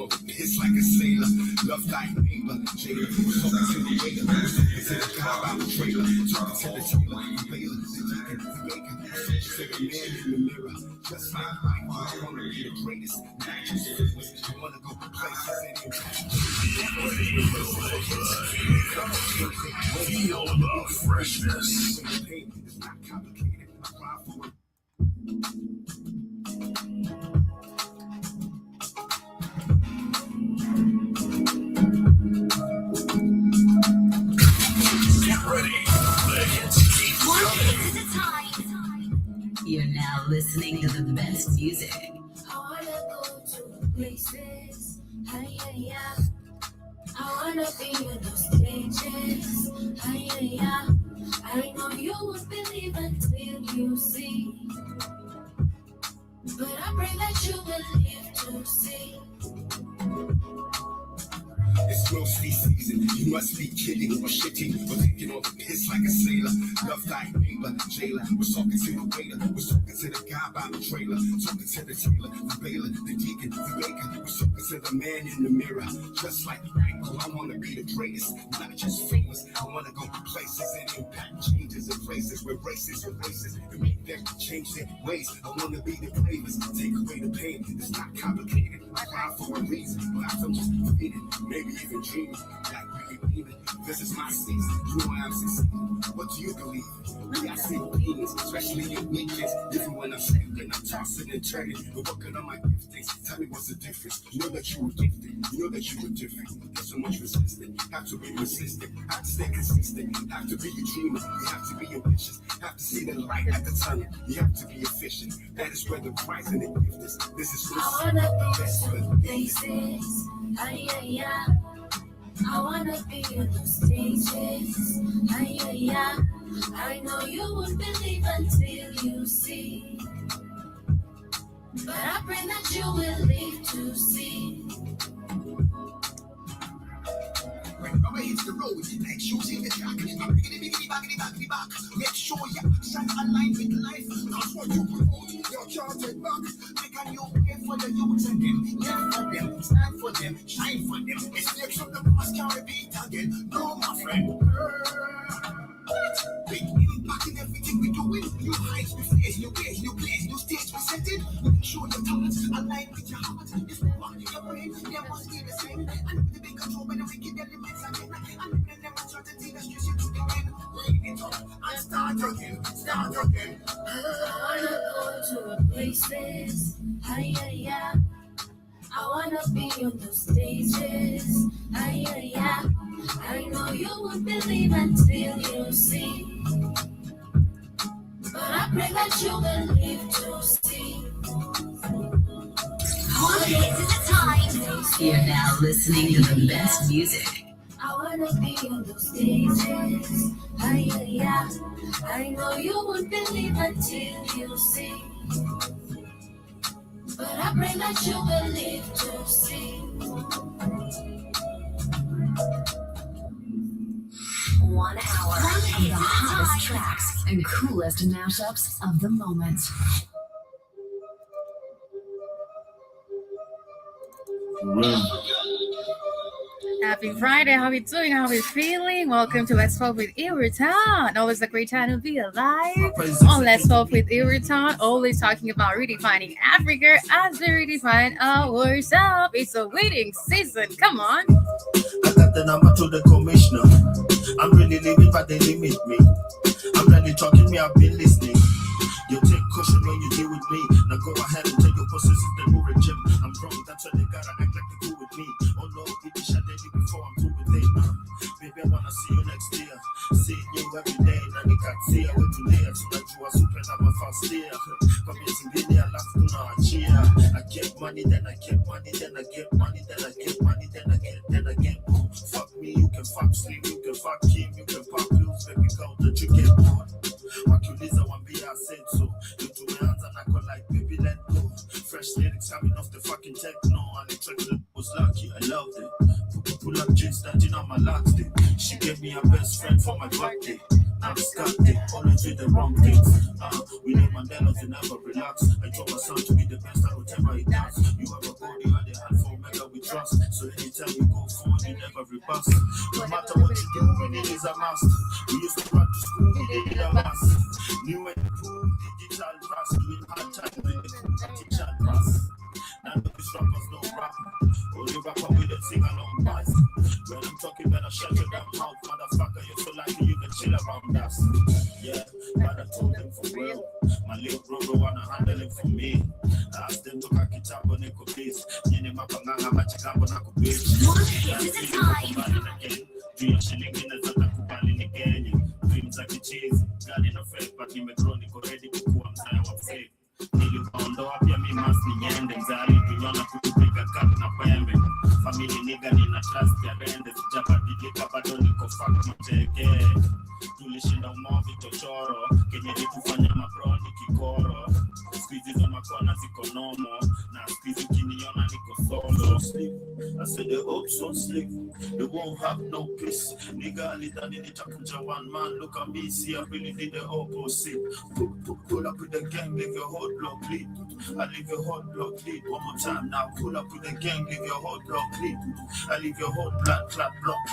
all the piss like a sailor. Love thy neighbor. Jailer, talking to the waiter. Talking to the guy about the trailer. Talking to the tailor, the bailiff, the deacon, the baker. To the man in the mirror. Just like life, I wanna be the greatest. Not just famous. I wanna go places and feel the freshness. It's not complicated. I cry for it. Get ready. The hits keep coming. You're now listening to the best music. I wanna go to places, I wanna be in those stages, I know you won't believe until you see, but I pray that you will live to see. It's roasty season, you must be kidding or shitting or taking all the piss like a sailor. Love thy neighbor, jailer. We're talking to the waiter, we're talking to the guy by the trailer, talking to the tailor, the bailiff, the deacon, the baker. We're talking to the man in the mirror. Just like Franco, I wanna be the greatest, not just famous. I wanna go places and impact changes in places where races and races and make them change their ways. I wanna be the bravest, take away the pain. It's not complicated. I cry for a reason, but I'm just feeling, maybe even dreaming, like really believing. This is my season, you know I'm succeeding. What do you believe? Me, I see feelings, especially in weekends. Even when I'm sleeping, I'm tossing and turning, but working on my giftings. Tell me what's the difference? You know that you were gifted, you know that you were different. There's so much resistance, have to be persistent, have to stay consistent, have to be a dreamer, you have to be ambitious, have to see the light at the tunnel, you have to be efficient. That is where the prize and the gift is. This is I wanna go to places, I wanna be in those stages, I know you won't believe until you see, but I pray that you will live to see. When rubber hits the road, like shoes in the track, I'm biggity back. Make sure your actions align with life. That's what you promote, your charted back. Make a new way for the youth and them. Yeah, for them, stand for them, shine for them. Mistakes from the past can't repeat again. No, my friend. Big impact in everything we doing. New heights, new phase, new ways, new place, new stage we set it. Make sure your thoughts align with your heart. If they walk in your brain, they must be the same. And with the big control, when the wicked elements again. And when them uncertainty, the stress you to the end. Rain it up and start again, start again. I wanna go to places, I wanna be on those stages, I know you won't believe until you see, but I pray that you will live to see. You're now listening to the best music. I wanna be on those stages, I know you won't believe until you see, but I pray that you will live to see. 1 hour of the hottest tracks and coolest mashups of the moment. Happy Friday, how are you doing? How are you feeling? Welcome to Let's Talk with Iritan. Always a great time to be alive. On Let's Talk with Iritan, always talking about redefining Africa as we redefine ourselves. It's a waiting season. Come on. I got the number to the commissioner. I'm really living, but they limit me. I'm really talking, me, I've been listening. You take caution when you deal with me. Now go ahead and take your position in the new regime. I'm wrong, that's why they gotta act like they do with me. Oh no, it is shut before I'm through with it. Baby, I wanna see you next year. Seeing you every day, and you can't see I went today. So that you are super, I'm a fast year. Come here, sing in I laugh to now, cheer. I get money, then I get money, then I get money, then I get money, then I get boom. Fuck me, you can fuck Slim, you can fuck Kim, you can fuck Blues, baby, count that you get bored. Wakuliza wambia I said so. You do my hands and I go like, baby, let go. Fresh lyrics coming off the fucking techno. And the track was lucky, I loved it. Pull up jeans standing on my last day. She gave me her best friend for my birthday. I'm scared, always with the wrong things. We need Mandela to never relax. I told my son to be the best at whatever he does. You have a body and a hand for mega with trust. So anytime you go forward, you never reverse. No matter what you do, it is a must. We used to run to school, we did a must. New and cool, digital class, doing hard time with the cool teacher class. None of these rappers no rap. Only rapper with a sing along bars. When I'm talking, better shut your damn mouth, motherfucker. You're so lucky you can chill around us. Yeah, but I told them for real. My little brother wanna handle it for me. I asked them to cock it up on Nico Beast. Nini mapanganga machikambo na kubitch. Dream shilling in the Zata Kupali ni Kenya. Dreams like a cheese. Got in a fake, but you make Ronnie already kukuwa msaya wa fake. Niliwaondoa pia mi mas niende mzali tuliona kutupiga cup na pembe family nigga nina trust ya rende sijabadilika bado niko fuck mteke tulishinda umovi tochoro kenye litufanya mabroni kikoro squeeze za makona ziko nomo na squeeze ukiniona niko solo sleep I said the hopes don't sleep they won't have no peace nigga alidhani nitakuja one man look at me see I really did the opposite pull up with the gang leave your whole block lead I leave your whole block lead one more time now pull up with the gang leave your whole block lead I leave your whole block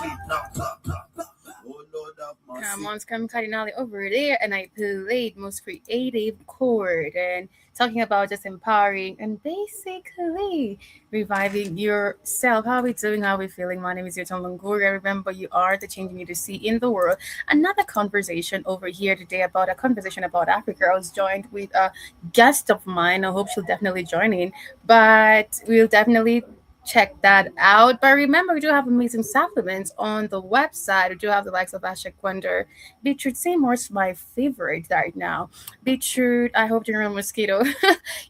lead now blah blah blah. Oh Lord have mercy. Come on, Scrum Cardinale over there, and I played most creative chord and talking about just empowering and basically reviving yourself. How are we doing? How are we feeling? My name is Yoton Longoria. Remember, you are the change you need to see in the world. Another conversation over here today about a conversation about Africa. I was joined with a guest of mine. I hope she'll definitely join in, but we'll definitely check that out. But remember, we do have amazing supplements on the website. We do have the likes of Ashak Wonder. Beetroot Seymour's my favorite right now. Beetroot, I hope you're a mosquito.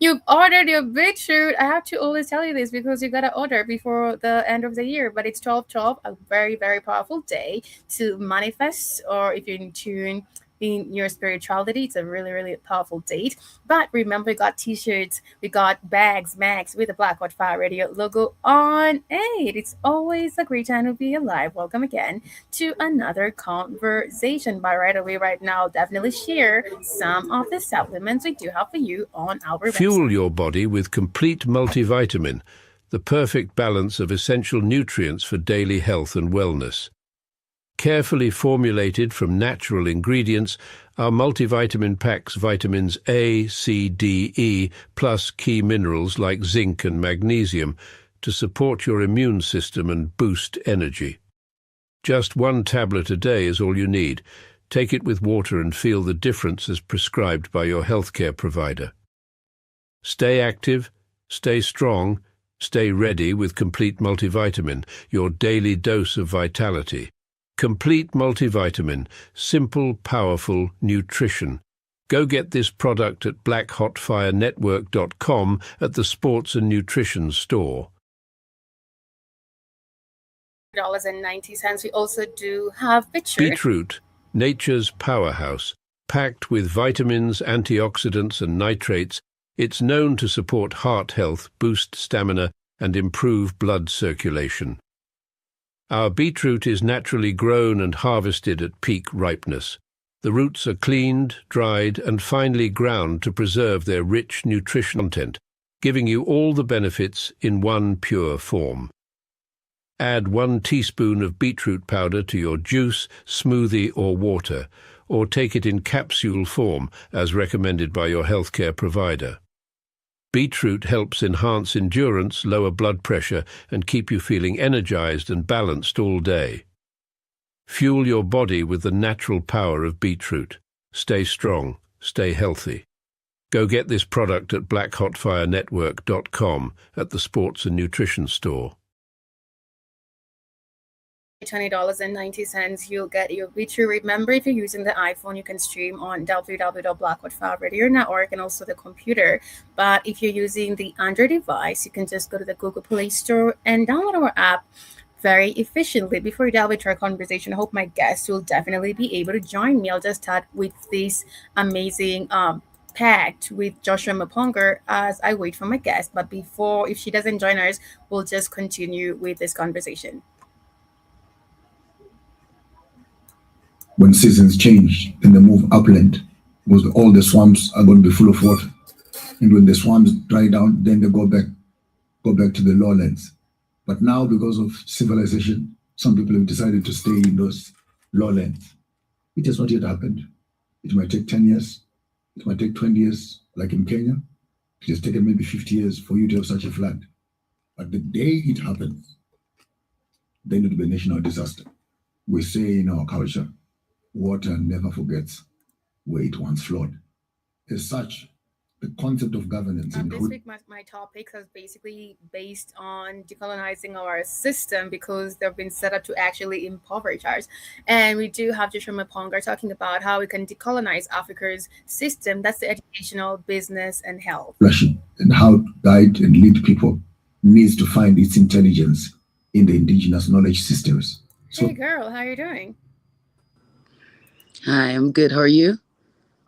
You've ordered your beetroot. I have to always tell you this because you got to order before the end of the year. But it's 12/12, a very, very powerful day to manifest, or if you're in tune in your spirituality, it's a really, really powerful date. But remember, we got t-shirts, we got bags, mags with the Black Hot Fire Radio logo on it. It's always a great time to be alive. Welcome again to another conversation. But right away, right now, definitely share some of the supplements we do have for you on our website. Fuel your body with Complete Multivitamin, the perfect balance of essential nutrients for daily health and wellness. Carefully formulated from natural ingredients, our multivitamin packs vitamins A, C, D, E, plus key minerals like zinc and magnesium to support your immune system and boost energy. Just one tablet a day is all you need. Take it with water and feel the difference as prescribed by your healthcare provider. Stay active, stay strong, stay ready with Complete Multivitamin, your daily dose of vitality. Complete Multivitamin, simple, powerful nutrition. Go get this product at blackhotfirenetwork.com at the Sports and Nutrition store. $90. We also do have beetroot. Beetroot, nature's powerhouse. Packed with vitamins, antioxidants and nitrates, it's known to support heart health, boost stamina and improve blood circulation. Our beetroot is naturally grown and harvested at peak ripeness. The roots are cleaned, dried, and finely ground to preserve their rich nutrition content, giving you all the benefits in one pure form. Add 1 teaspoon of beetroot powder to your juice, smoothie, or water, or take it in capsule form as recommended by your healthcare provider. Beetroot helps enhance endurance, lower blood pressure, and keep you feeling energized and balanced all day. Fuel your body with the natural power of beetroot. Stay strong, stay healthy. Go get this product at blackhotfirenetwork.com at the Sports and Nutrition store. $20.90, you'll get your beetroot. Remember, if you're using the iPhone, you can stream on www.blackhotfirenetwork and also the computer. But if you're using the Android device, you can just go to the Google Play Store and download our app very efficiently. Before we dive into our conversation, I hope my guests will definitely be able to join me. I'll just start with this amazing pact with Joshua Maponga as I wait for my guest. But before, if she doesn't join us, we'll just continue with this conversation. When seasons change, then they move upland, because all the swamps are going to be full of water. And when the swamps dry down, then they go back to the lowlands. But now, because of civilization, some people have decided to stay in those lowlands. It has not yet happened. It might take 10 years. It might take 20 years, like in Kenya. It has taken maybe 50 years for you to have such a flood. But the day it happens, then it will be a national disaster. We say in our culture, water never forgets where it once flowed. As such, the concept of governance This includes week, my topics is basically based on decolonizing our system because they've been set up to actually impoverish us. And we do have Joshua Maponga talking about how we can decolonize Africa's system. That's the educational, business, and health. leadership and how to guide and lead people needs to find its intelligence in the indigenous knowledge systems. So Hey, girl, how you doing? Hi, I'm good. How are you?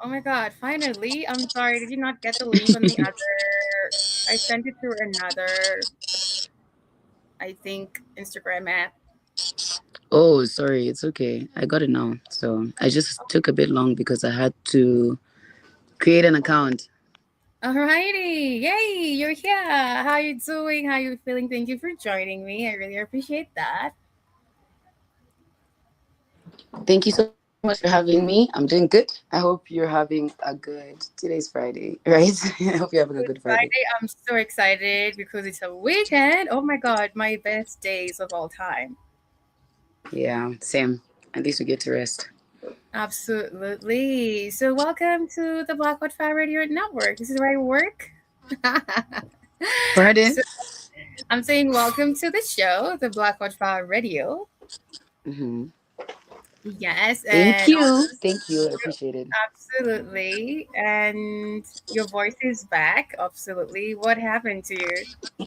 Oh my God! Finally, I'm sorry. Did you not get the link on the other? I sent it through another, I think, Instagram app. Oh, sorry. It's okay. I got it now. So I just took a bit long because I had to create an account. Alrighty, yay! You're here. How you doing? How you feeling? Thank you for joining me. I really appreciate that. Thank you so much for having me. I'm doing good. I hope you're having a good. Today's Friday, right? I hope you're having a good Friday. Friday, I'm so excited because it's a weekend. Oh my God, my best days of all time. Yeah, same. At least we get to rest. Absolutely. So, welcome to the Blackwood Fire Radio Network. This is where I work. Pardon? So, I'm saying welcome to the show, the Blackwood Fire Radio. Mm-hmm. Yes. Thank and you. Thank you. I appreciate it. Absolutely. And your voice is back. Absolutely. What happened to you?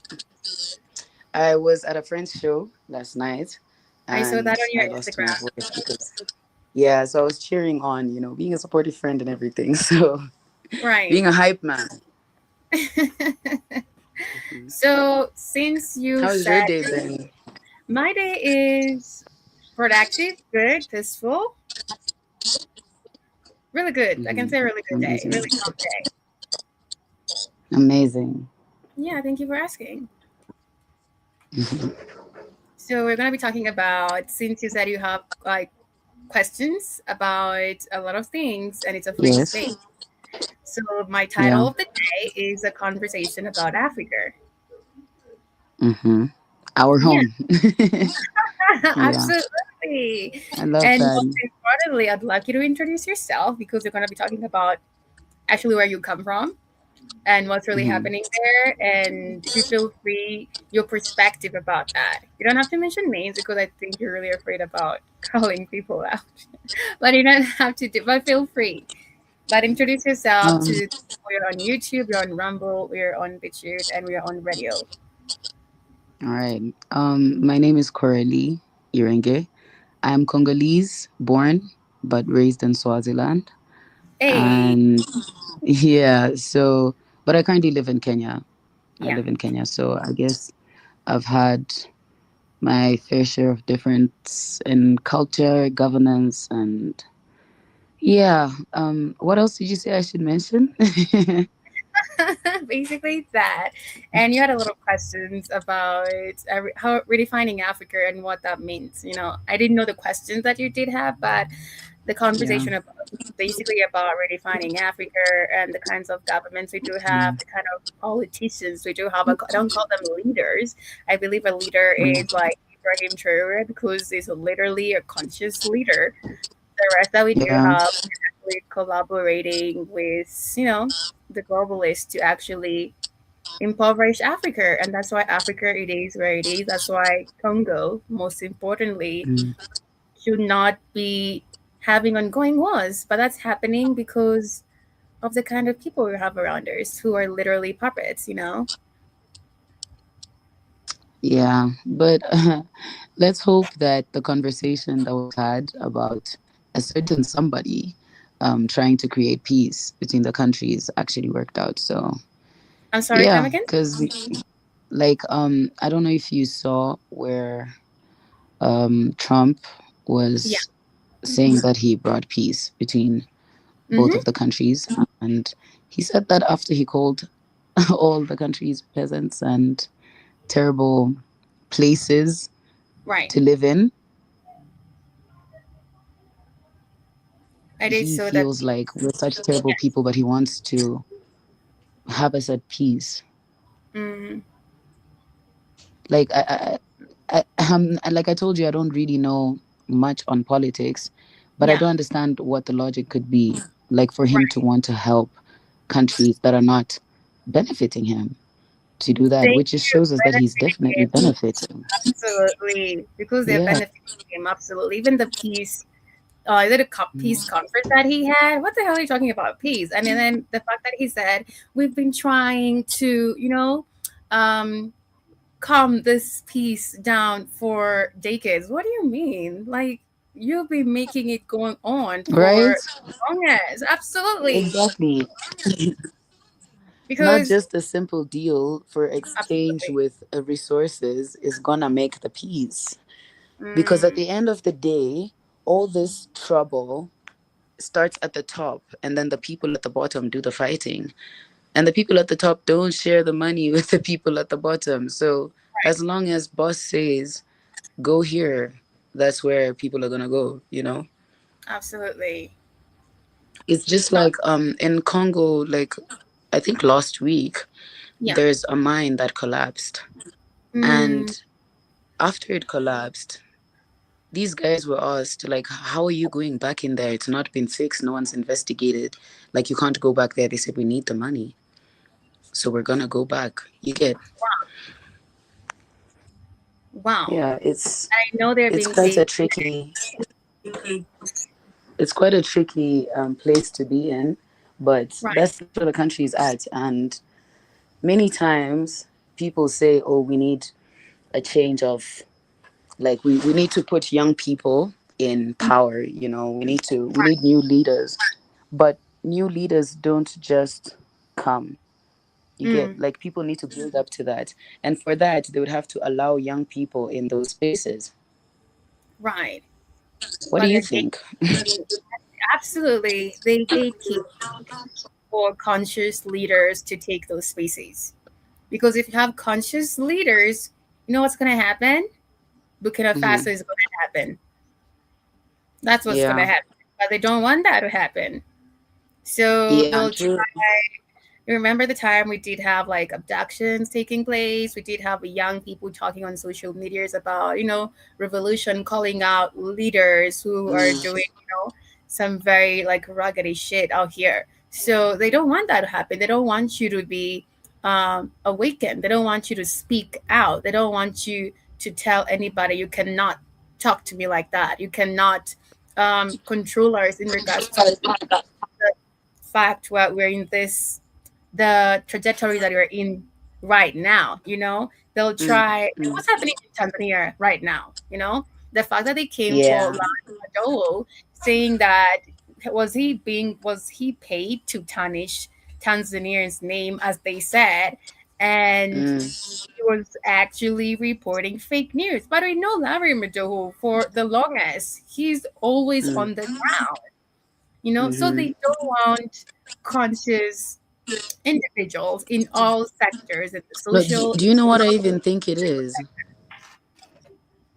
I was at a friend's show last night. I saw that on your I lost my Instagram. voice because, yeah, so I was cheering on, being a supportive friend and everything. So Right. being a hype man. So, since you How's said your day been? my day is productive, good, peaceful, really good. I can say really good day, Amazing. really calm day. Amazing. Yeah, thank you for asking. So we're gonna be talking about, since you said you have like questions about a lot of things and it's a free Yes. space. So my title Yeah. of the day is a conversation about Africa. Mm-hmm. Our Yeah. home. Absolutely. I love And that. most importantly, I'd like you to introduce yourself because we're gonna be talking about actually where you come from and what's really Mhm. happening there. And if you feel free, your perspective about that. You don't have to mention names because I think you're really afraid about calling people out. But you don't have to do. But feel free. But introduce yourself to. We're on YouTube. We're on Rumble. We're on BitChute, and we're on radio. All right. My name is Coralie Irenge. I'm Congolese, born but raised in Swaziland. Hey. And yeah, but I currently live in Kenya. I Yeah. live in Kenya, so I guess I've had my fair share of difference in culture, governance, and yeah. What else did you say I should mention? Basically that. And you had a little questions about how redefining Africa and what that means. I didn't know the questions that you did have, but the conversation basically about redefining Africa and the kinds of governments we do have, the kind of politicians we do have. I don't call them leaders. I believe a leader is like Ibrahim Traore because he's literally a conscious leader. The rest that we do have is actually collaborating with, the globalists to actually impoverish Africa. And that's why Africa, it is where it is. That's why Congo, most importantly, should not be having ongoing wars. But that's happening because of the kind of people we have around us who are literally puppets, Yeah, but let's hope that the conversation that was had about a certain somebody trying to create peace between the countries actually worked out. So I'm sorry, come again? because I don't know if you saw where Trump was saying that he brought peace between both of the countries, and he said that after he called all the countries peasants and terrible places Right. to live in. It is He so that feels like we're such terrible people, but he wants to have us at peace. mm, Like like I told you, I don't really know much on politics, but I yeah, don't understand what the logic could be. Like for him to want to help countries that are not benefiting him to do that, they which just shows us that he's definitely benefiting. absolutely because they're Yeah. benefiting him absolutely. Even the peace, is it a peace conference that he had? What the hell are you talking about peace? And then the fact that he said we've been trying to, calm this peace down for decades. What do you mean? Like you've been making it going on Right? for longest. Absolutely. Exactly. Not Because just a simple deal for exchange absolutely. with resources is gonna make the peace. Because at Mm, the end of the day, all this trouble starts at the top, and then the people at the bottom do the fighting. And the people at the top don't share the money with the people at the bottom. So as long as boss says, go here, that's where people are gonna go, you know? absolutely. It's just Not like in Congo, like I think last week, yeah. there's a mine that collapsed. Mm, And after it collapsed, these guys were asked, like, how are you going back in there? It's not been fixed, no one's investigated. Like, you can't go back there. They said, we need the money. So we're gonna go back. You get wow. yeah, I know they're it's being quite a paid. tricky it's quite a tricky place to be in, but Right. that's where the country is at. And many times people say, oh, we need a change of, like, we need to put young people in power, you know, we need new leaders. But new leaders don't just come. You get, Mm, like, people need to build up to that. And for that, they would have to allow young people in those spaces. right. What do But you again, think? absolutely, they gatekeep for conscious leaders to take those spaces. Because if you have conscious leaders, you know what's going to happen? Burkina Faso Hmm. is going to happen. That's what's going to Yeah. happen. But they don't want that to happen. So Yeah, they'll try. true. You remember the time we did have like abductions taking place? We did have young people talking on social medias about, revolution, calling out leaders who are Mm, doing, some very like ruggedy shit out here. So they don't want that to happen. They don't want you to be awakened. They don't want you to speak out. They don't want you to tell anybody you cannot talk to me like that. You cannot control us in regards to the fact where we're in the trajectory that we're in right now. They'll mm, try mm. what's happening in Tanzania right now. The fact that they came for Yeah. Madowo saying that was he paid to tarnish Tanzania's name, as they said, and Mm, he was actually reporting fake news. But we know Larry Madowo for the longest. He's always mm, on the ground, so mhm. they don't want conscious individuals in all sectors, in the But social, do you know what I economic. even think it is?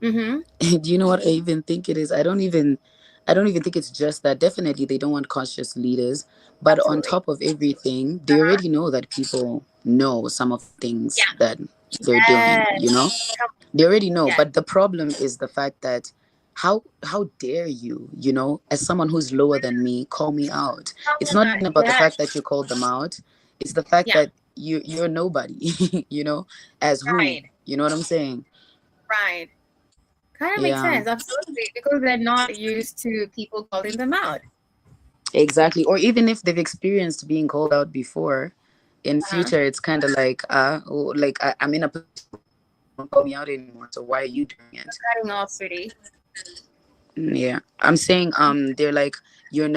Mm-hmm. Do you know what I even think it is? I don't even think it's just that. Definitely they don't want cautious leaders, but on Absolutely. top of everything, they Uh-huh. already know that people know some of the things Yeah. that they're doing, Yes. you know? They already know, Yes. but the problem is the fact that how dare you, you know, as someone who's lower than me, call me out. It's not even about the Yes. fact that you called them out. It's the fact Yeah. that you're nobody, you know, as who? Right. You know what I'm saying? Right. Kind of makes Yeah. sense. Absolutely. Because they're not used to people calling them out. Exactly. Or even if they've experienced being called out before, in Uh-huh. future it's kind of like like I'm in a position, don't call me out anymore. So why are you doing it? Cutting off, sweetie. Yeah, I'm saying they're like you're in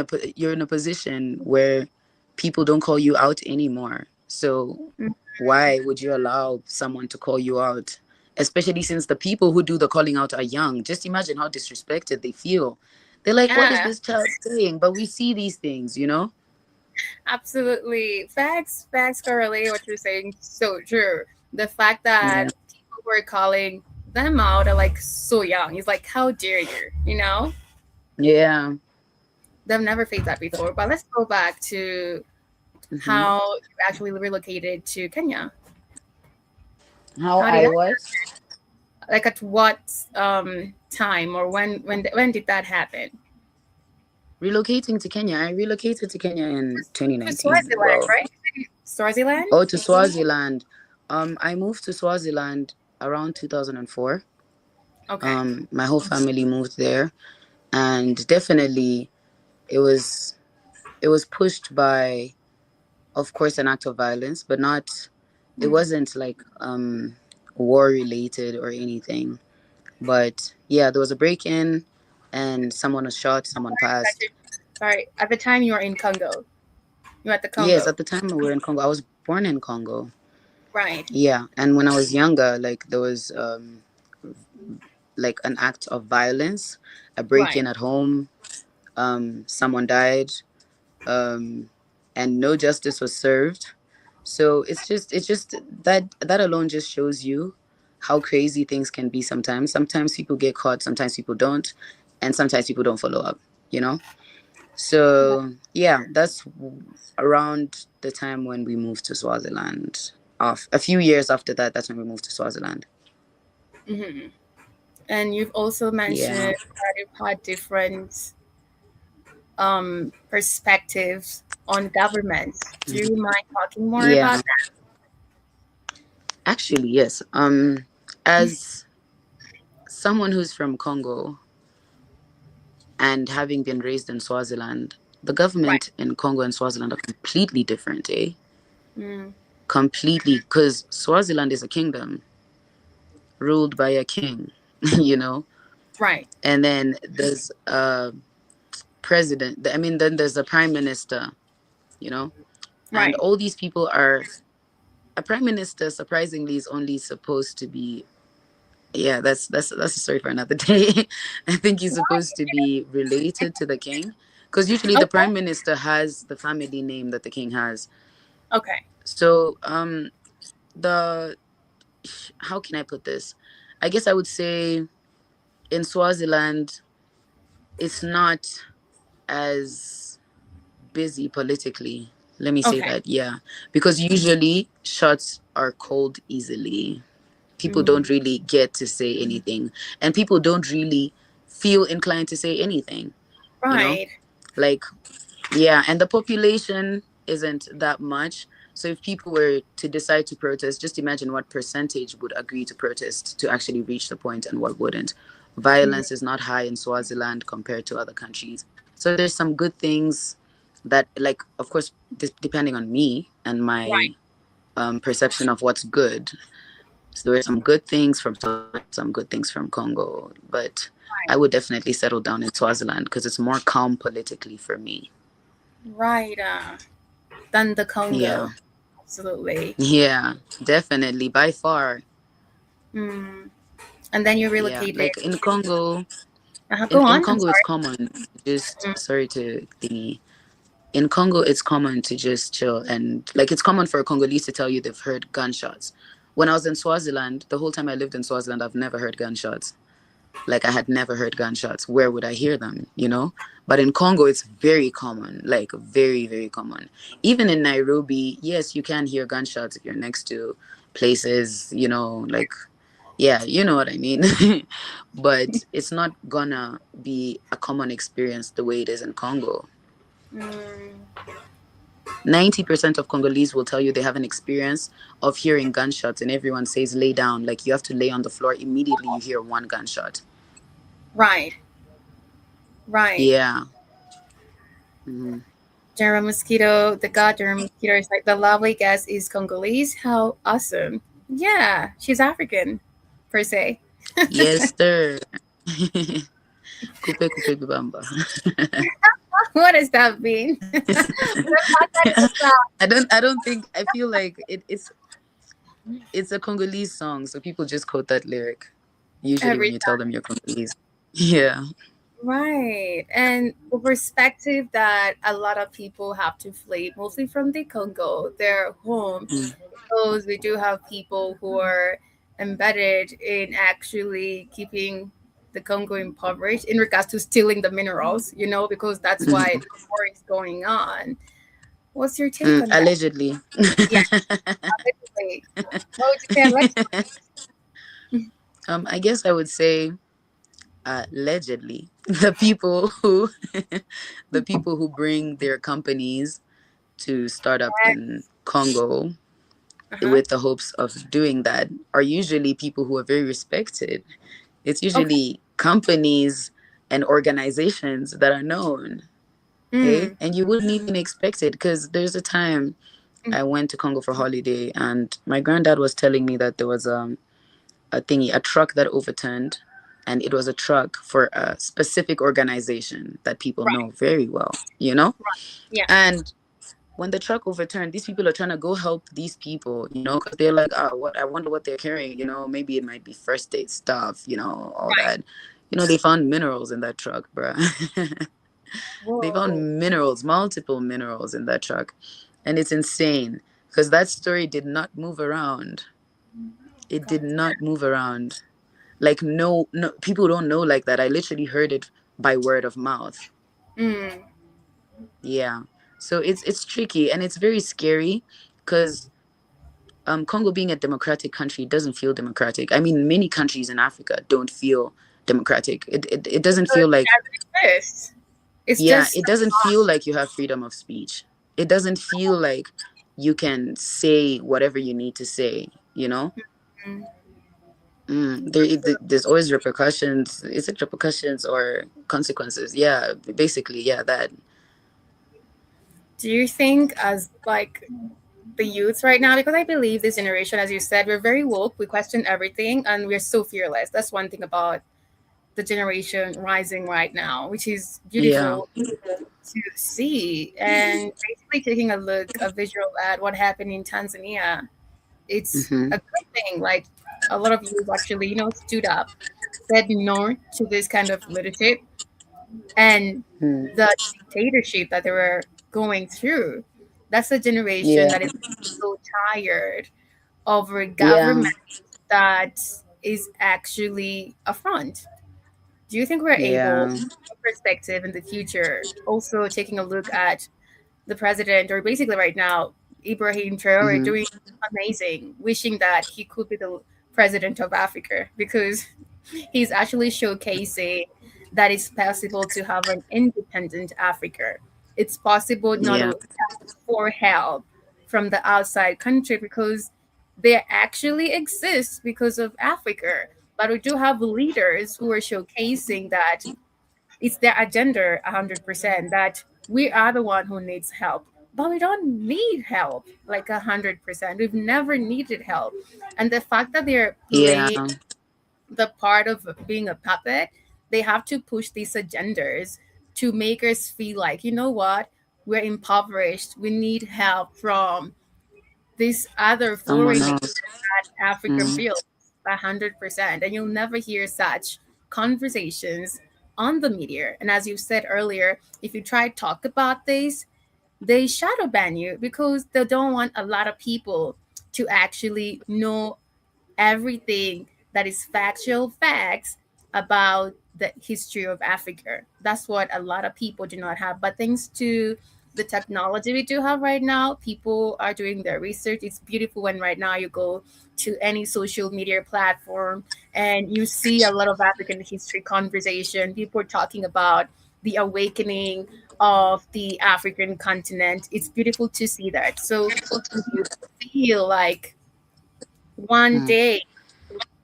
a position where people don't call you out anymore. So Mm. why would you allow someone to call you out? Especially since the people who do the calling out are young. Just imagine how disrespected they feel. They're like, what is Yeah. this child saying? But we see these things, you know? Absolutely. Facts correlate what you're saying. So true. The fact that Yeah. people were calling them out are like so young. It's like, how dare you? You know, Yeah. they've never faced that before. But let's go back to how you actually relocated to Kenya. How How did I that, was? like at what time or when did that happen? Relocating to Kenya. I relocated to Kenya in To 2019. Swaziland, Well, right? Swaziland. oh, to Swaziland. I moved to Swaziland around 2004. Okay. My whole family moved there, and definitely it was pushed by, of course, an act of violence, but not. It wasn't like war related or anything. But yeah, there was a break in, and someone was shot. Someone passed. Sorry, at the time you were in Congo. You were at the Yes, Congo. at the time we were in Congo. I was born in Congo. Right. Yeah, and when I was younger, like there was like an act of violence, a break Right. in at home. Someone died, and no justice was served. So it's just that alone just shows you how crazy things can be sometimes. Sometimes people get caught, sometimes people don't, and sometimes people don't follow up. You know. So yeah, that's around the time when we moved to Swaziland. Off a few years after that, that's when we moved to Swaziland. Hmm. And you've also mentioned Yeah. that you've had different perspectives on government. Do you mind talking more about Yeah. Actually, yes. As someone who's from Congo and having been raised in Swaziland, the that? Right. government in Congo and Swaziland are completely different, eh? Mm. Completely, because Swaziland is a kingdom ruled by a king, you know, Right. and then there's a president. I mean, then there's a prime minister, you know, and Right. all these people are. A prime minister, surprisingly, is only supposed to be. Yeah, that's a story for another day. I think he's supposed to be related to the king, because usually the Okay. prime minister has the family name that the king has. Okay. So the how can I put this? I guess I would say in Swaziland, it's not as busy politically. Let me say Okay. that, yeah, because usually shots are called easily. People Mm. don't really get to say anything, and people don't really feel inclined to say anything, you know? Right. Like, yeah, and the population isn't that much. So if people were to decide to protest, just imagine what percentage would agree to protest to actually reach the point and what wouldn't. Mm. Violence is not high in Swaziland compared to other countries. So there's some good things that, like, of course, depending on me and my Right. perception of what's good. So there are some good things from some good things from Congo, but I would definitely settle down in Swaziland because it's more calm politically for me. Right. Than the Yeah, Congo. Absolutely. yeah, definitely by far. Mm. And then you Yeah, relocated. like in Congo, Go in on. I'm Congo it's sorry. common. Just Mm. sorry to thingy. In Congo, it's common to just chill, and like it's common for a Congolese to tell you they've heard gunshots. When I was in Swaziland, the whole time I lived in Swaziland, I've never heard gunshots. Like I had never heard gunshots. Where would I hear them, you know? But in Congo, it's very common, like very, very common. Even in Nairobi, yes, you can hear gunshots if you're next to places, you know, like, yeah, you know what I mean. But it's not gonna be a common experience the way it is in Congo. Mm. 90% of Congolese will tell you they have an experience of hearing gunshots, and everyone says lay down. Like you have to lay on the floor. Immediately you hear one gunshot. Right. Right. Yeah. Mm-hmm. General Mosquito, the god General Mosquito is like, the lovely guest is Congolese. How awesome. Yeah, she's African, per se. Yes, sir. Coupe, coupe, bibamba. What does that mean? I don't think, I feel like it's a Congolese song, so people just quote that lyric usually when Every you tell them you're Congolese. Yeah. Right. And the perspective that a lot of people have to flee, mostly from the Congo, their home, Mm. because we do have people who are embedded in actually keeping the Congo impoverished in regards to stealing the minerals, because that's why the war is going on. What's your take on that? Allegedly. Yeah, allegedly. What would you say allegedly? I guess I would say allegedly the people who bring their companies to start up in Congo with the hopes of doing that are usually people who are very respected. It's usually companies and organizations that are known. Okay? And you wouldn't even expect it, because there's a time I went to Congo for holiday, and my granddad was telling me that there was a truck that overturned, and it was a truck for a specific organization that people know very well, Yeah. And when the truck overturned, these people are trying to go help these people, because they're like, oh, I wonder what they're carrying, maybe it might be first aid stuff, all that. They found minerals in that truck, bruh. They found multiple minerals in that truck. And it's insane, because that story did not move around. It did not move around. Like, no, people don't know like that. I literally heard it by word of mouth. Yeah. So it's tricky, and it's very scary, because Congo, being a democratic country, doesn't feel democratic. I mean, many countries in Africa don't feel democratic. It doesn't feel like it doesn't feel like you have freedom of speech. It doesn't feel like you can say whatever you need to say, There's always repercussions. Is it repercussions or consequences? Yeah, basically, that. Do you think, as like the youths right now, because I believe this generation, as you said, we're very woke, we question everything, and we're so fearless. That's one thing about the generation rising right now, which is beautiful to see. And basically taking a visual at what happened in Tanzania, it's a good thing. Like, a lot of youth actually, stood up, said no to this kind of leadership and the dictatorship that they were going through. That's a generation that is so tired of a government that is actually a front. Do you think we're able, perspective in the future, also taking a look at the president, or basically right now, Ibrahim Traore, doing amazing, wishing that he could be the president of Africa, because he's actually showcasing that it's possible to have an independent Africa. It's possible not to ask for help from the outside country, because they actually exist because of Africa. But we do have leaders who are showcasing that it's their agenda 100%, that we are the one who needs help. But we don't need help like 100%. We've never needed help. And the fact that they're playing the part of being a puppet, they have to push these agendas to make us feel like, you know what, we're impoverished. We need help from this other foreign that Africa feels 100%. And you'll never hear such conversations on the media. And as you said earlier, if you try to talk about this, they shadow ban you, because they don't want a lot of people to actually know everything that is factual facts about the history of Africa. That's what a lot of people do not have. But thanks to the technology we do have right now, people are doing their research. It's beautiful when right now you go to any social media platform and you see a lot of African history conversation. People are talking about the awakening of the African continent. It's beautiful to see that. So you feel like one day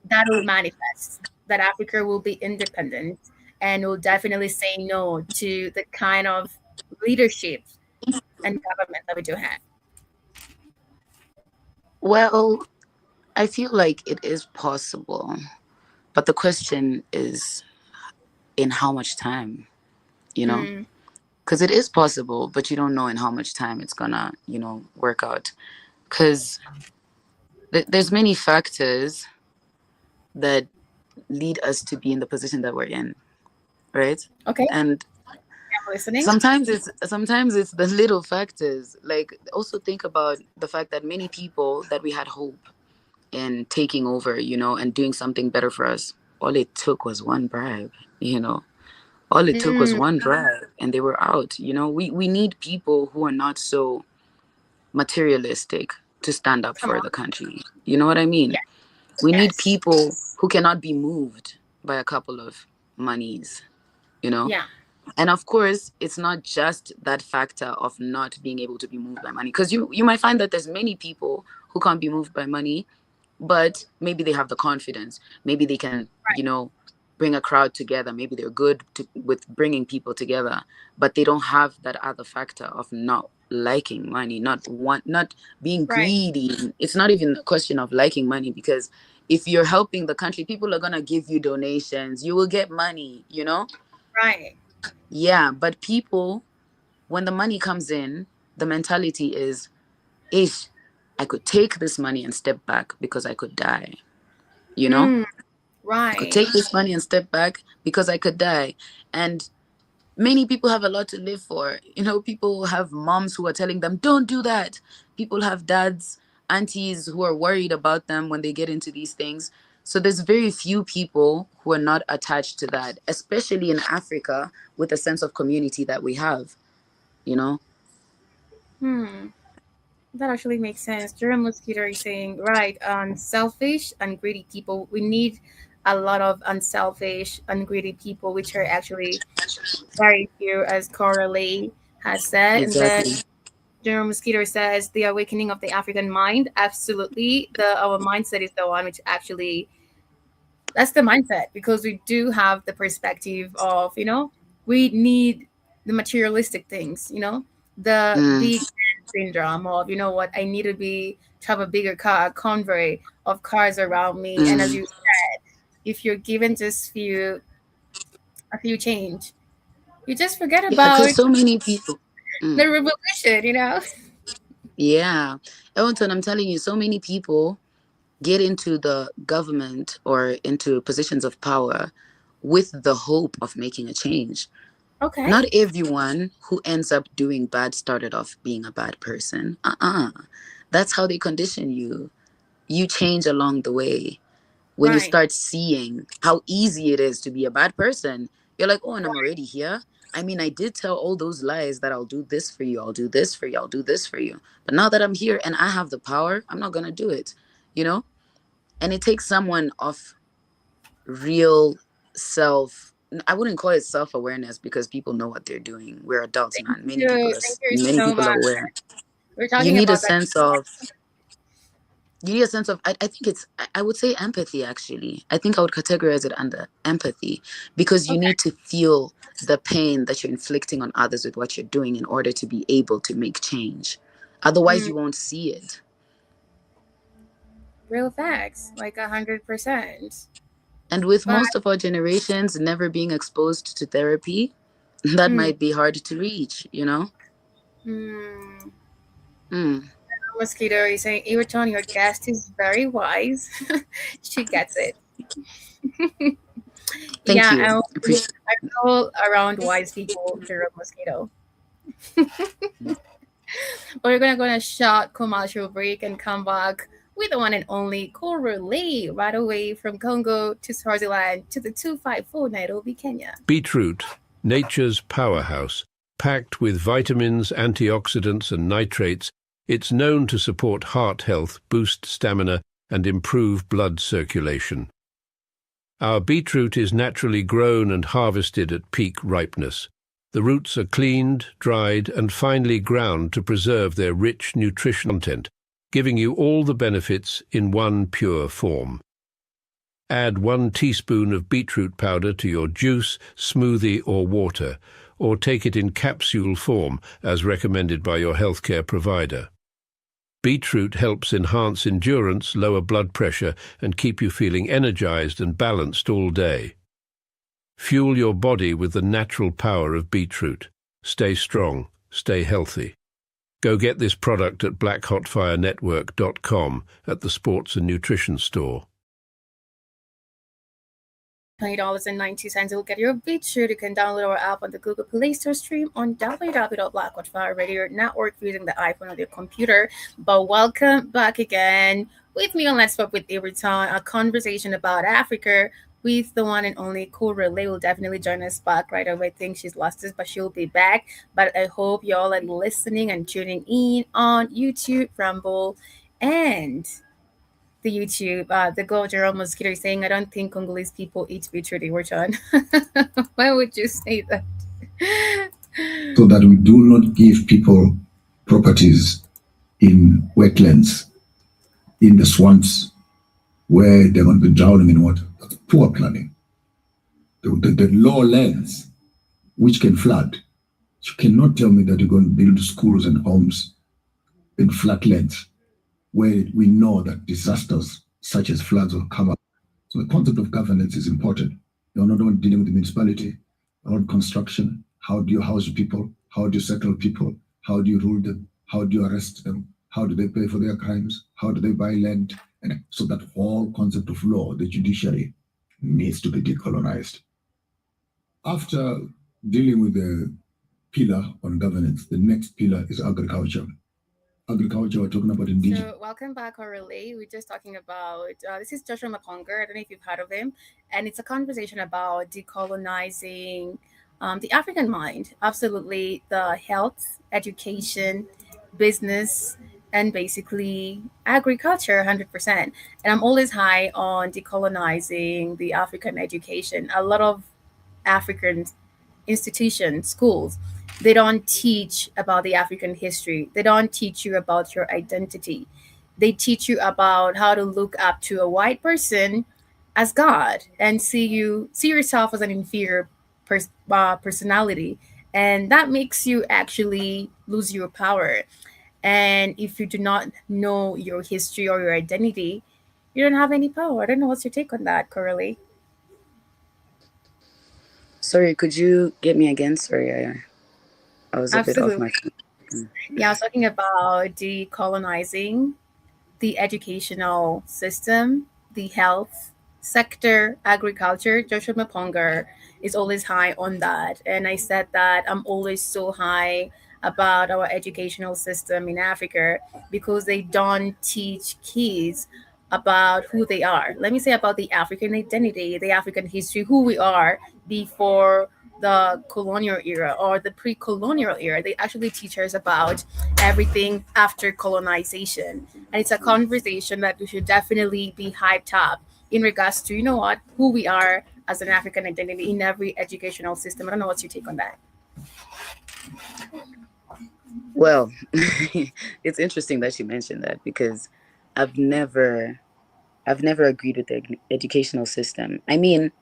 that will manifest, that Africa will be independent and will definitely say no to the kind of leadership and government that we do have. Well, I feel like it is possible, but the question is in how much time, because it is possible, but you don't know in how much time it's gonna, work out, because there's many factors that lead us to be in the position that we're in, right? Okay. And I'm listening. sometimes it's the little factors. Like, also think about the fact that many people that we had hope and taking over, and doing something better for us. All it took was one bribe, all it took was one bribe and they were out. We need people who are not so materialistic to stand up Come for on. the country. You know what I mean? We need Yes. people who cannot be moved by a couple of monies, Yeah. And of course, it's not just that factor of not being able to be moved by money, because you might find that there's many people who can't be moved by money, but maybe they have the confidence. Maybe they can, bring a crowd together. Maybe they're good with bringing people together, but they don't have that other factor of not liking money, not being Right. greedy. It's not even a question of liking money, because if you're helping the country, people are gonna give you donations. You will get money, Right. Yeah, but people, when the money comes in, the mentality is, I could take this money and step back because I could die. I could Right. take this money and step back because I could die. And many people have a lot to live for. People have moms who are telling them, don't do that. People have dads, aunties who are worried about them when they get into these things. So there's very few people who are not attached to that, especially in Africa with the sense of community that we have, That actually makes sense. Jerome Mosquito is saying, right, selfish and greedy people. We need a lot of unselfish and greedy people, which are actually very few, as Coralie has said. And then Exactly. Jerome Mosquito says, the awakening of the African mind. Absolutely. Our mindset is the one which actually, that's the mindset, because we do have the perspective of, we need the materialistic things, the big syndrome of, what, I need to have a bigger car, convoy of cars around me. And as you said, if you're given just a few change, you just forget Yeah, about because so many people. the revolution. Yeah. Elton, I'm telling you, so many people get into the government or into positions of power with the hope of making a change. Okay. Not everyone who ends up doing bad started off being a bad person. That's how they condition you. You change along the way. When you Right. start seeing how easy it is to be a bad person, you're like, oh, and I'm already here. I mean, I did tell all those lies that I'll do this for you, I'll do this for you, I'll do this for you. But now that I'm here and I have the power, I'm not going to do it, And it takes someone of real I wouldn't call it self-awareness, because people know what they're doing. We're adults, man. Many Thank you many so people are much. aware. We're You talking need a about that. sense of I think I would say empathy, actually. I think I would categorize it under empathy, because you need to feel the pain that you're inflicting on others with what you're doing in order to be able to make change. Otherwise, you won't see it. Real facts, like 100%. And with But most of our generations never being exposed to therapy, that might be hard to reach, Mosquito is saying, Everton, your guest is very wise. She gets it. Thank you. I'm all around wise people, Jerome Mosquito. We're gonna go on a short commercial break and come back with the one and only Coralie, right away from Congo to Swaziland to the 254 Nairobi, Kenya. Beetroot, nature's powerhouse, packed with vitamins, antioxidants and nitrates, it's known to support heart health, boost stamina and improve blood circulation. Our beetroot is naturally grown and harvested at peak ripeness. The roots are cleaned, dried and finely ground to preserve their rich nutrition content, giving you all the benefits in one pure form. Add 1 teaspoon of beetroot powder to your juice, smoothie or water, or take it in capsule form as recommended by your healthcare provider. Beetroot helps enhance endurance, lower blood pressure, and keep you feeling energized and balanced all day. Fuel your body with the natural power of beetroot. Stay strong, stay healthy. Go get this product at blackhotfirenetwork.com at the Sports and Nutrition Store. $20.90. You'll get your beetroot. You can download our app on the Google Play Store, stream on www.blackhotfire Radio Network using the iPhone or your computer. But welcome back again with me on Let's Talk with Iritan, a conversation about Africa with the one and only Correle. Will definitely join us back right away. I think she's lost us, but she'll be back. But I hope y'all are listening and tuning in on YouTube, Rumble, and the YouTube. The girl Jerome Mosquito is saying, I don't think Congolese people eat beetroot, Iritan. Why would you say that? So that we do not give people properties in wetlands, in the swamps, where they're going to be drowning in water. That's poor planning. The lowlands, which can flood. You cannot tell me that you're going to build schools and homes in flatlands, where we know that disasters such as floods will come up. So the concept of governance is important. You're not only dealing with the municipality, around construction. How do you house people? How do you settle people? How do you rule them? How do you arrest them? How do they pay for their crimes? How do they buy land? And so that whole concept of law, the judiciary, needs to be decolonized. After dealing with the pillar on governance, the next pillar is agriculture. Agriculture, we're talking about indigenous. So, welcome back, Aurelie. We're just talking about this is Joshua Maponga. I don't know if you've heard of him, and it's a conversation about decolonizing the African mind. Absolutely, the health, education, business, and basically agriculture, 100%. And I'm always high on decolonizing the African education. A lot of African institutions, schools, they don't teach about the African history. They don't teach you about your identity. They teach you about how to look up to a white person as God and see yourself as an inferior personality, and that makes you actually lose your power. And if you do not know your history or your identity, you don't have any power. I don't know what's your take on that, Coralie. Sorry, could you get me again? Sorry, I was a bit off my phone. Yeah, I was talking about decolonizing the educational system, the health sector, agriculture. Joshua Maponga is always high on that. And I said that I'm always so high about our educational system in Africa because they don't teach kids about who they are. Let me say about the African identity, the African history, who we are before the colonial era or the pre-colonial era. They actually teach us about everything after colonization. And it's a conversation that we should definitely be hyped up in regards to, who we are as an African identity in every educational system. I don't know what's your take on that. Well, it's interesting that you mentioned that because I've never agreed with the educational system. I mean,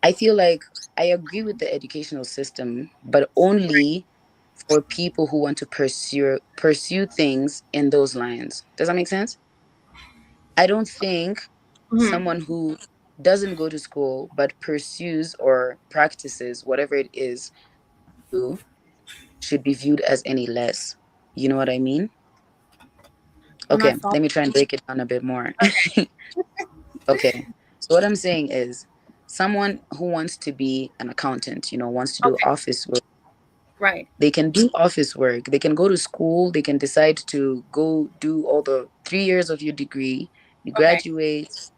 I feel like I agree with the educational system, but only for people who want to pursue things in those lines. Does that make sense? I don't think someone who doesn't go to school but pursues or practices whatever it is should be viewed as any less. You know what I mean? Okay, let me try and break it down a bit more. Okay, so what I'm saying is someone who wants to be an accountant, wants to do office work. Right. They can do office work. They can go to school. They can decide to go do all the 3 years of your degree. You graduate,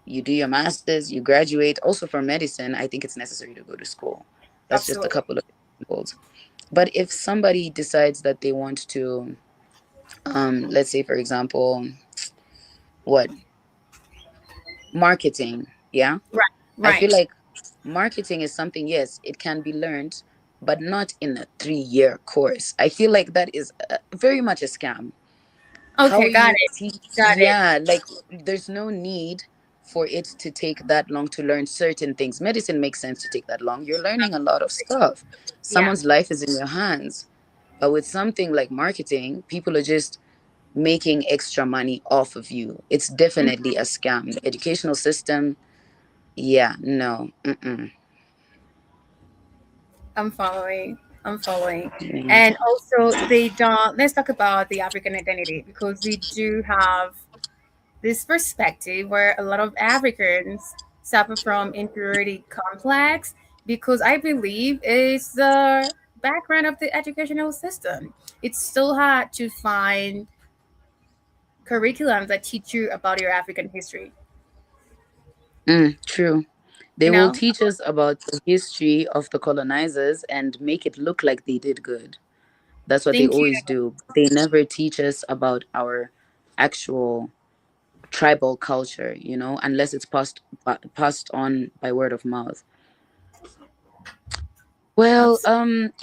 you do your master's, you graduate. Also for medicine, I think it's necessary to go to school. That's just a couple of examples. But if somebody decides that they want to, let's say, for example, marketing, yeah? Right. I feel like marketing is something, yes, it can be learned, but not in a 3-year course. I feel like that is very much a scam. Okay, got it. Like there's no need for it to take that long to learn certain things. Medicine makes sense to take that long. You're learning a lot of stuff. Someone's life is in your hands. But with something like marketing, people are just making extra money off of you. It's definitely a scam. The educational system, no. I'm following. And also let's talk about the African identity, because we do have this perspective where a lot of Africans suffer from inferiority complex because I believe it's the background of the educational system. It's still hard to find curriculums that teach you about your African history. True. They You will know, teach us about the history of the colonizers and make it look like they did good. That's what they thank you. always do. They never teach us about our actual tribal culture, unless it's passed on by word of mouth. Well,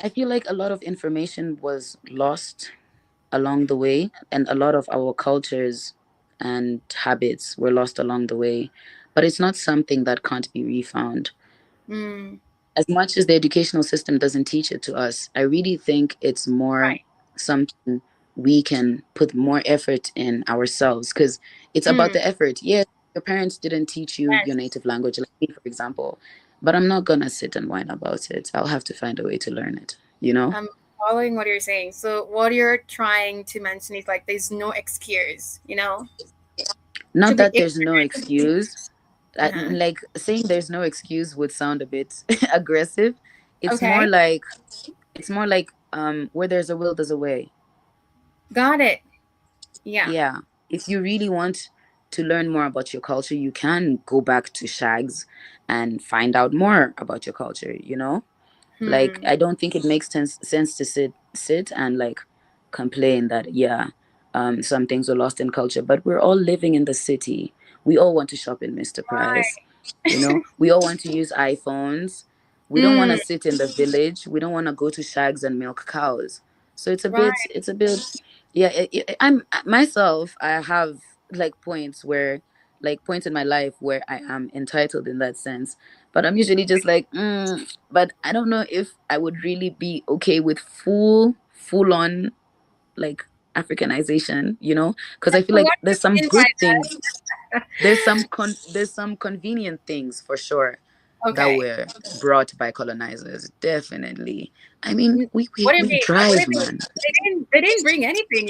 I feel like a lot of information was lost along the way, and a lot of our cultures and habits were lost along the way. But it's not something that can't be refound. Mm, As much as the educational system doesn't teach it to us, I really think it's more right. something we can put more effort in ourselves, because it's about Mm, the effort. Yes, your parents didn't teach you your yes. native language, like me, for example, but I'm not gonna sit and whine about it. I'll have to find a way to learn it, you know? I'm following what you're saying. So what you're trying to mention is like there's no excuse, to Not be that there's no excuse. uh Like saying there's no excuse would sound a bit aggressive. It's more Okay, like where there's a will, there's a way. got it. Yeah. Yeah. If you really want to learn more about your culture, you can go back to Shags and find out more about your culture. Like, Hmm. I don't think it makes sense to sit and like complain that, yeah, some things were lost in culture, but we're all living in the city. We all want to shop in Mr. Price. Right. We all want to use iPhones. We don't want Mm, to sit in the village. We don't want to go to Shags and milk cows. So right. it's a bit, yeah. I'm myself. I have like points in my life where I am entitled in that sense. But I'm usually just like, but I don't know if I would really be okay with full on like Africanization, because I feel So like what do there's some you mean by good things. There's some convenient things for sure that? that Okay. were brought by colonizers. Definitely. I mean, we What we, do you we mean? What do drive, you mean? man. They didn't bring anything.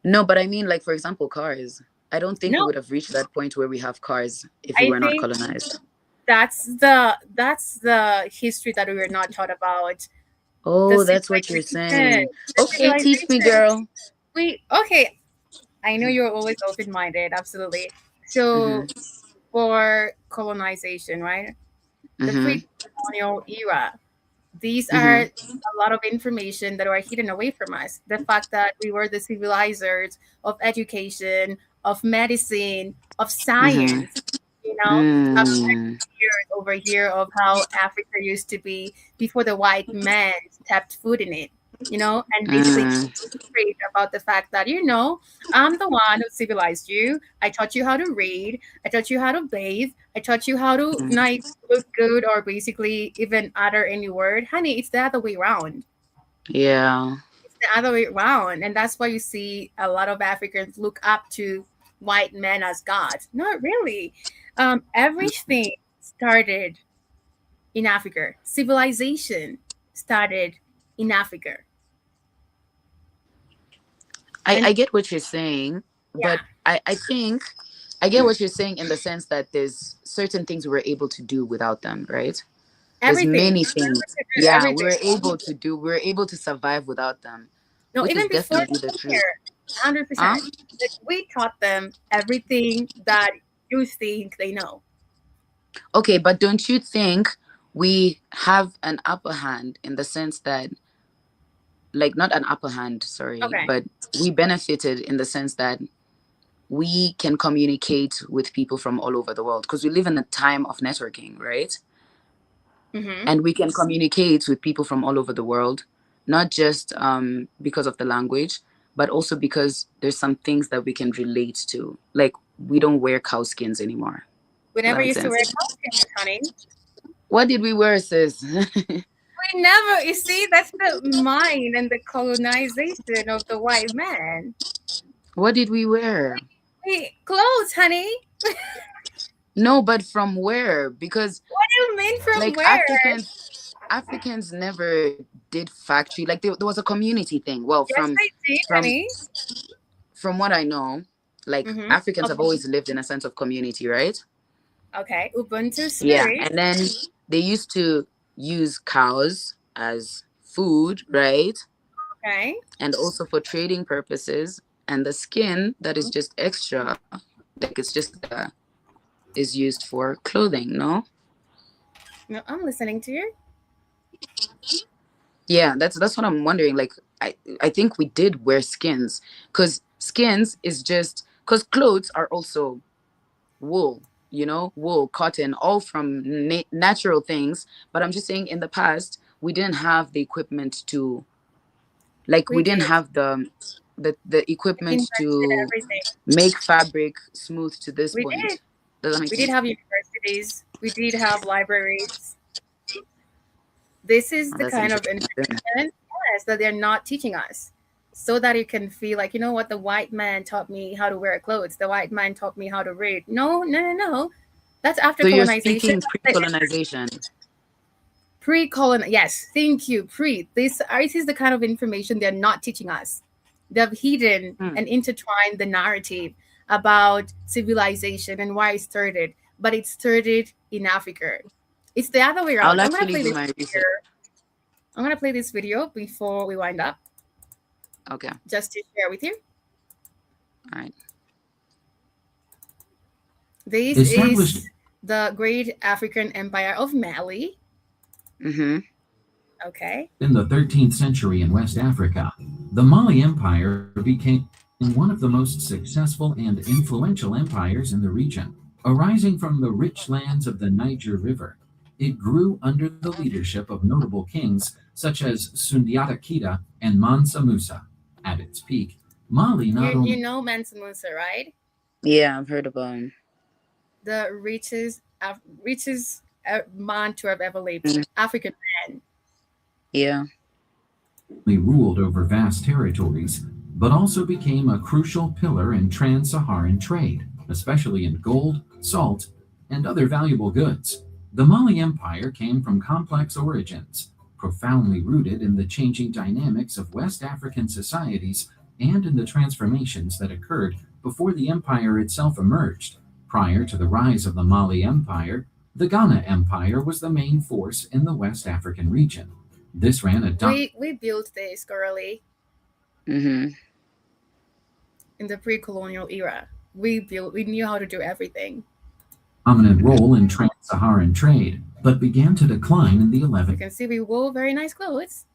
No, but I mean, like, for example, cars. I don't think we No, would have reached that point where we have cars if we I were not think colonized. that's the history that we were not taught about. The Oh, that's what you're civilization. saying. The Okay, teach me, civilization. girl. Okay. I know you're always open minded, absolutely. Mm-hmm. So for colonization, right? The Mm-hmm. pre-colonial era. These are Mm-hmm. a lot of information that are hidden away from us. The fact that we were the civilizers of education, of medicine, of Mm-hmm. science, I've Mm. years over here of how Africa used to be before the white man stepped foot in it, and basically Mm. straight about the fact that, I'm the one who civilized you. I taught you how to read. I taught you how to bathe. I taught you how to not look good or basically even utter any word. Honey, it's the other way around. Yeah. It's the other way around. And that's why you see a lot of Africans look up to white men as gods. Not really. Everything started in Africa. Civilization started in Africa. I, And I get what you're saying, yeah, but I think I get what you're saying in the sense that there's certain things we were able to do without them, right? There's everything. many We things. could do Yeah, everything. we were able to survive without them, No, which is even before definitely they the came truth. here, Huh? 100%. Like, we taught them everything that you think they know. Okay, but don't you think we have an upper hand in the sense that, like, not an upper hand, sorry, Okay. but we benefited in the sense that we can communicate with people from all over the world because we live in a time of networking, right? Mm-hmm. And we can communicate with people from all over the world, not just because of the language, but also because there's some things that we can relate to. Like, we don't wear cow skins anymore. We Does that never make used to sense? wear costumes, honey. What did we wear, sis? We never, you see, that's the mind and the colonization of the white man. What did we wear? Clothes, honey. No, but from where? Because What do you mean from like where? Africans never did factory. Like, there was a community thing. Well, Yes, they did, from honey. from what I know, like, Mm-hmm. Africans have always lived in a sense of community, right? Okay, Ubuntu Yeah, spirit. and then they used to use cows as food, right? Okay. And also for trading purposes. and the skin that is just extra, like it's just is used for clothing. No. No, I'm listening to you. Yeah, that's what I'm wondering. Like, I think we did wear skins, because skins is just because clothes are also wool, wool, cotton, all from natural things. But I'm just saying, in the past, we didn't have the equipment to, like, we didn't have the equipment Invented to everything. make fabric smooth to this We point. did. Does that make We did sense? have universities. We did have libraries. This is Oh, the that's kind of interesting. information, yes, that they're not teaching us, so that you can feel like, you know what, the white man taught me how to wear clothes. The white man taught me how to read. No. That's after So you're colonization. speaking pre-colonization. Yes, thank you. This is the kind of information they're not teaching us. They've hidden and intertwined the narrative about civilization and why it started, but it started in Africa. It's the other way around. I'll I'm gonna actually play do this my video. research. I'm gonna play this video before we wind up, Okay. just to share with you. All right. This Established- is the Great African Empire of Mali. Mm-hmm. Okay. In the 13th century in West Africa, the Mali Empire became one of the most successful and influential empires in the region. Arising from the rich lands of the Niger River, it grew under the leadership of notable kings such as Sundiata Keita and Mansa Musa. At its peak, Mali not You only know Mansa Musa, right? Yeah, I've heard about him. The richest man to have ever lived. African man. Yeah. ruled over vast territories, but also became a crucial pillar in trans-Saharan trade, especially in gold, salt, and other valuable goods. The Mali Empire came from complex origins, profoundly rooted in the changing dynamics of West African societies and in the transformations that occurred before the empire itself emerged. Prior to the rise of the Mali Empire, the Ghana Empire was the main force in the West African region. This ran a We built this, Girly, Mm-hmm. in the pre-colonial era. We knew how to do everything. dominant role in trans-Saharan trade, but began to decline in the You 11th can see we wore very nice clothes.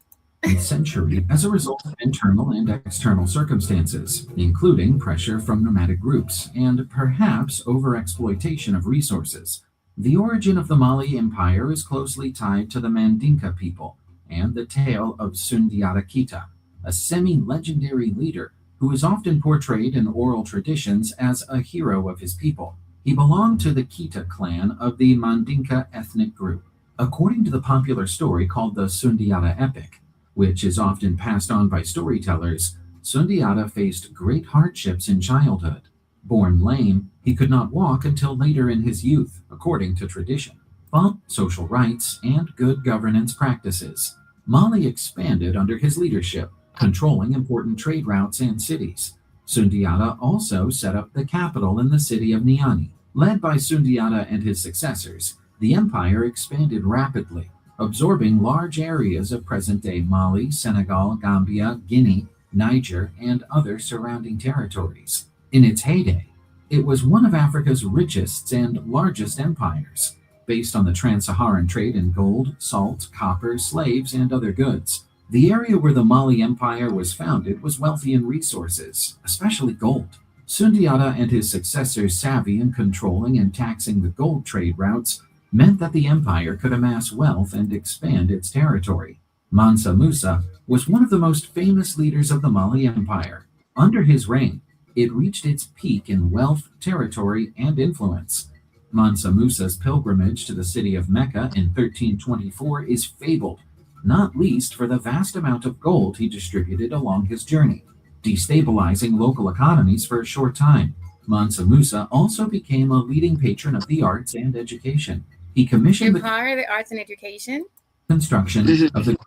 century as a result of internal and external circumstances, including pressure from nomadic groups and perhaps overexploitation of resources. The origin of the Mali Empire is closely tied to the Mandinka people and the tale of Sundiata Keita, a semi-legendary leader who is often portrayed in oral traditions as a hero of his people. He belonged to the Keita clan of the Mandinka ethnic group. According to the popular story called the Sundiata Epic, which is often passed on by storytellers, Sundiata faced great hardships in childhood. Born lame, he could not walk until later in his youth, according to tradition. But social rights and good governance practices. Mali expanded under his leadership, controlling important trade routes and cities. Sundiata also set up the capital in the city of Niani. Led by Sundiata and his successors, the empire expanded rapidly, absorbing large areas of present-day Mali, Senegal, Gambia, Guinea, Niger, and other surrounding territories. In its heyday, it was one of Africa's richest and largest empires, based on the trans-Saharan trade in gold, salt, copper, slaves, and other goods. The area where the Mali Empire was founded was wealthy in resources, especially gold. Sundiata and his successors' savvy in controlling and taxing the gold trade routes meant that the empire could amass wealth and expand its territory. Mansa Musa was one of the most famous leaders of the Mali Empire. Under his reign, it reached its peak in wealth, territory, and influence. Mansa Musa's pilgrimage to the city of Mecca in 1324 is fabled, not least for the vast amount of gold he distributed along his journey, destabilizing local economies for a short time. Mansa Musa also became a leading patron of the arts and education. He commissioned the Empire, the arts and education. construction of the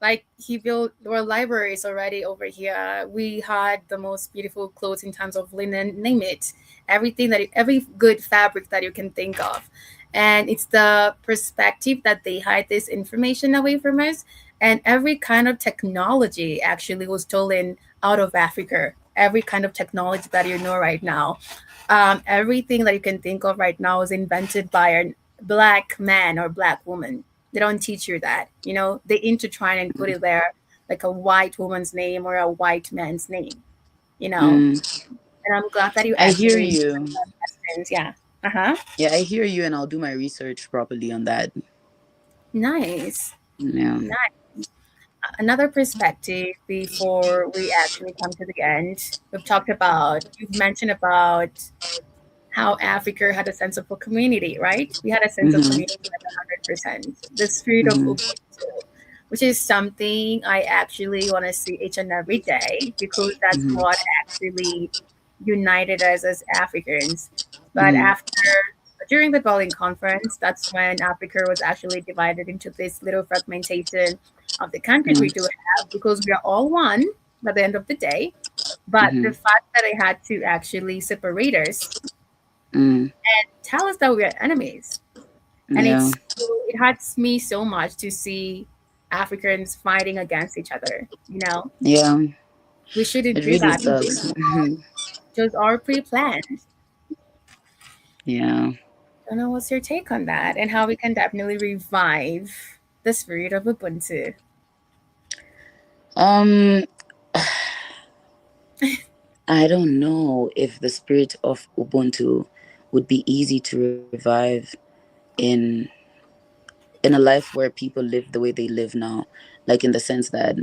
Like he built, there were libraries already over here. We had the most beautiful clothes in terms of linen, name it, everything every good fabric that you can think of. And it's the perspective that they hide this information away from us. And every kind of technology actually was stolen out of Africa every kind of technology that you know right now. Everything that you can think of right now is invented by a black man or black woman. They don't teach you that. They intertwine and put it there like a white woman's name or a white man's name. Mm. And I'm glad that you I hear actually you. questions. Yeah. Uh-huh. Yeah, I hear you, and I'll do my research properly on that. Nice. Yeah. Nice. Another perspective before we actually come to the end. You've mentioned about how Africa had a sense of a community, right? We had a sense of Mm-hmm. community like 100%. The spirit of Mm-hmm. Ubuntu, which is something I actually want to see each and every day because that's Mm-hmm. what actually united us as Africans. But Mm-hmm. during the Berlin Conference, that's when Africa was actually divided into this little fragmentation of the countries we do have because we are all one by the end of the day. But the Mm-hmm. fact that they had to actually separate us Mm. and tell us that we are enemies. And Yeah. it hurts me so much to see Africans fighting against each other. Yeah. We shouldn't It do really that. sucks. Mhm. Those are pre-planned. Yeah. I don't know what's your take on that and how we can definitely revive the spirit of Ubuntu. Um, I don't know if the spirit of Ubuntu would be easy to revive in a life where people live the way they live now. Like in the sense that,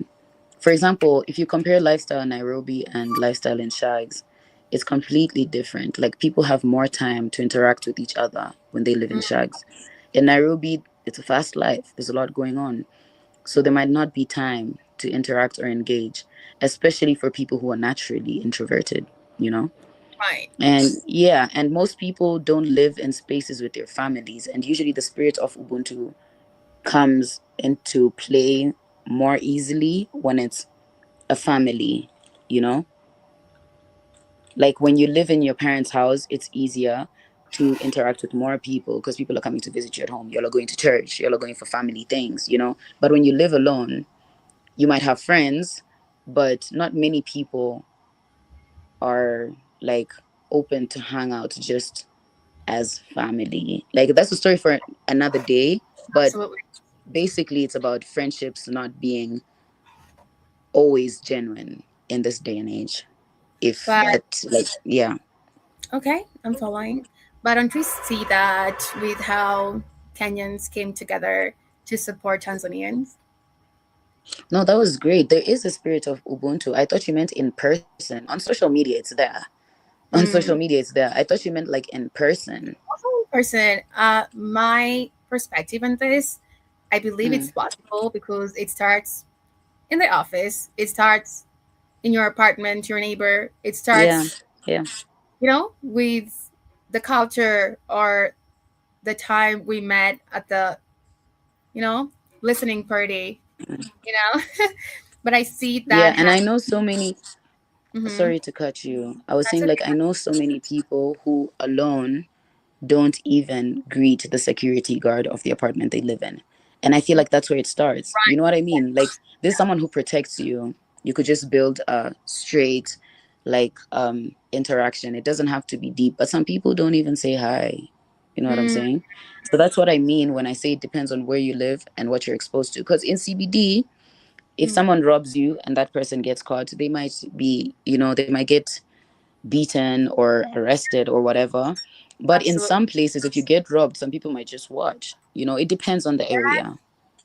for example, if you compare lifestyle in Nairobi and lifestyle in Shags, it's completely different. Like people have more time to interact with each other when they live in Shags. In Nairobi, it's a fast life. There's a lot going on. So there might not be time to interact or engage, especially for people who are naturally introverted, you know? Right. And yeah, and most people don't live in spaces with their families. And usually the spirit of Ubuntu comes into play more easily when it's a family, you know? Like when you live in your parents' house, it's easier to interact with more people because people are coming to visit you at home. You're all going to church, you're all going for family things, you know? But when you live alone, you might have friends, but not many people are like open to hang out just as family. Like that's a story for another day, but Absolutely. basically it's about friendships not being always genuine in this day and age. If But that like yeah. okay, I'm following. But don't we see that with how Kenyans came together to support Tanzanians? No, that was great. There is a spirit of Ubuntu. I thought you meant in person. On social media it's there. On social Mm. media it's there. I thought you meant like in person. Also, in person, my perspective on this, I believe it's Mm. possible because it starts in the office, it starts in your apartment, your neighbor, it Yeah. starts, Yeah. with the culture or the time we met at the, you know, listening party, you know. But I see Yeah, that and I know so many. Mhm. Sorry to cut you. I was That's saying, like, I okay. know so many people who alone don't even greet the security guard of the apartment they live in. And I feel like that's where it starts. You know what I mean? Like, there's someone who protects you. You could just build a straight, like, interaction. It doesn't have to be deep, but some people don't even say hi. You know what I'm Mm, saying? So that's what I mean when I say it depends on where you live and what you're exposed to. Because in CBD, if mm, someone robs you and that person gets caught, they might be, they might get beaten or arrested or whatever. But in absolutely. some places, if you get robbed, some people might just watch. It depends on the area.